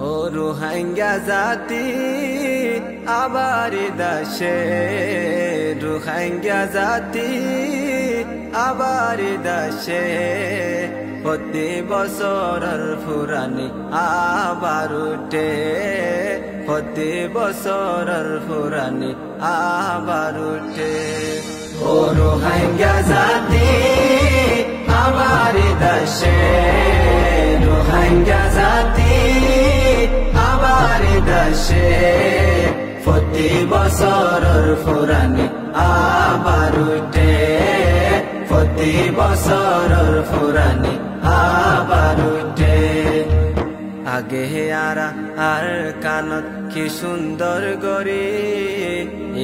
ও রোহিঙ্গা জাতি আবার দেশে, রোহিঙ্গা জাতি আবার দেশে, প্রতি বছরের ফুরানি আবার উঠে, প্রতি বছরের ফুরানি আবার উঠে। ও রোহিঙ্গা জাতি আবার দেশে, রোহিঙ্গা জাতি আবার দেশে, প্রতি বছরের ফুরানি আবার উঠে, প্রতি বছরের ফুরানি আবার উঠে। আগে আর কানত কি সুন্দর গরি,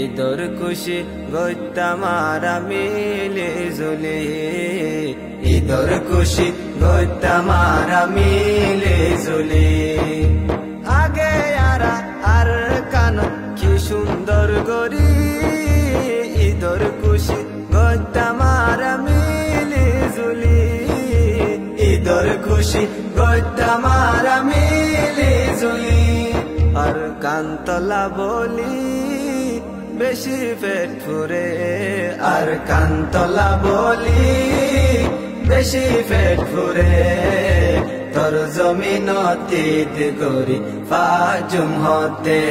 ঈদর খুশি গইতাম আরা মিলে জুলি, ঈদর খুশি গইতাম আরা মিলে জুলি। আগে আর কানত কি সুন্দর গরি, ঈদর খুশি গইতাম আরা মিলে জুলি, ঈদর খুশি গইতাম আরা মিলে জুলি। আর কান্তলা বলি বেশি পেট ফুরে, আর কান্তলা বলি বেশি পেট ফুরে, তোর জমিনতিত গরি ফাজুম হতে,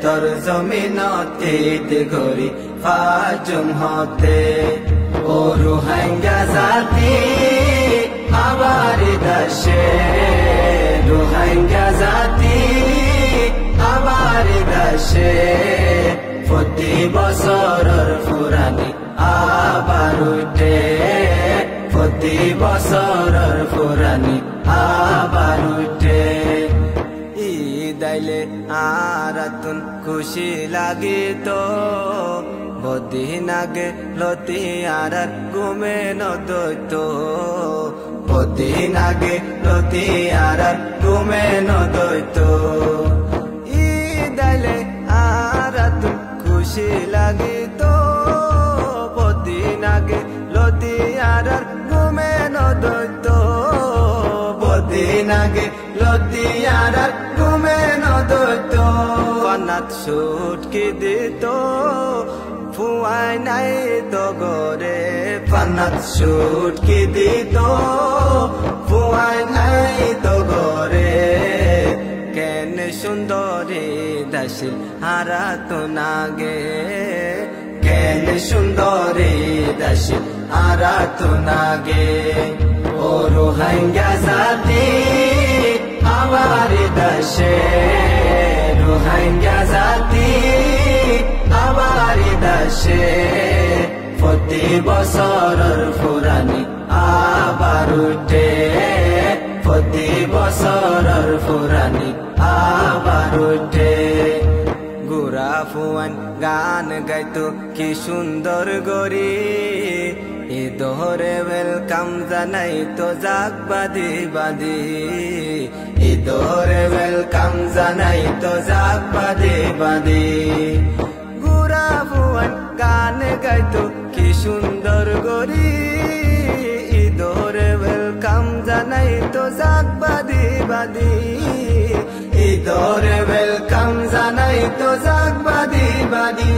তোর জমিনতিত গরি ফাজুম হতে। ও রোহিঙ্গা জাতি আবার দেশে, রোহিঙ্গা জাতি আবার দেশে, প্রতি বছরের ফুরানি আবার উঠে, প্রতি বছরের ফুরানি আবার উঠে। ঈদ আইলে আরাতুন খুশি লাগিত, বদিন আগে লতি আর ঘুমে নদৈত, বদিন আগে লতি আর ঘুমে নদৈত। ঈদ আইলে আরাতুন খুশি লাগিত, বদিন আগে লতি আর ঘুমে নদৈত, বদিন আগে লতি আর ঘুমে নদৈত। পানাত সুটকি দিত ফুয়াই নাই তো গরে, পানাত সুটকি দিত ফুয়াই নাই তো গরে। কেন সুন্দরী দাসিল হারা তো নাগে, কেন সুন্দরী দাসিল হারা তো নাগে। ও রোহিঙ্গা জাতি আবার দেশে, রোহিঙ্গা জাতি আবার দেশে, প্রতি বছরের ফুরানি আবার উঠে, প্রতি বছরের ফুরানি আবার উঠে। গুরা ফুয়ান গান গাইতো কি সুন্দর গরি, ঈদরে ওয়েলকাম জানাই তো জাগ বাদি বাদি, ঈদরে ওয়েলকাম জানাই তো জাগ বাদি বাদি। গুরা ফুয়ান গান গাইতো কি সুন্দর গরি, ঈদরে ওয়েলকাম জানাই তো জাগ বাদি বাদি, ঈদরে ওয়েলকাম জানাই তো জাগ বাদি বাদি।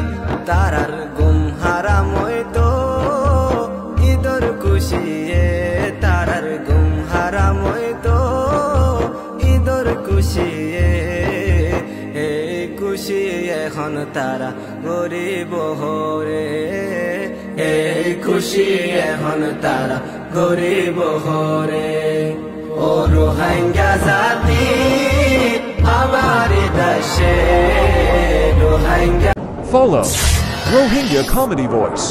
তারার গুম হারাম হইতো ঈদর খুশিয়ে, তারার গুম হারাম হইতো ঈদর খুশিয়ে। এই খুশি এখন তারা গরিব হরে, এই খুশি এখন তারা গরিব হরে। ও রোহিঙ্গা জাতি আবার দেশে, Rohingya. Follow Rohingya Comedy Voice.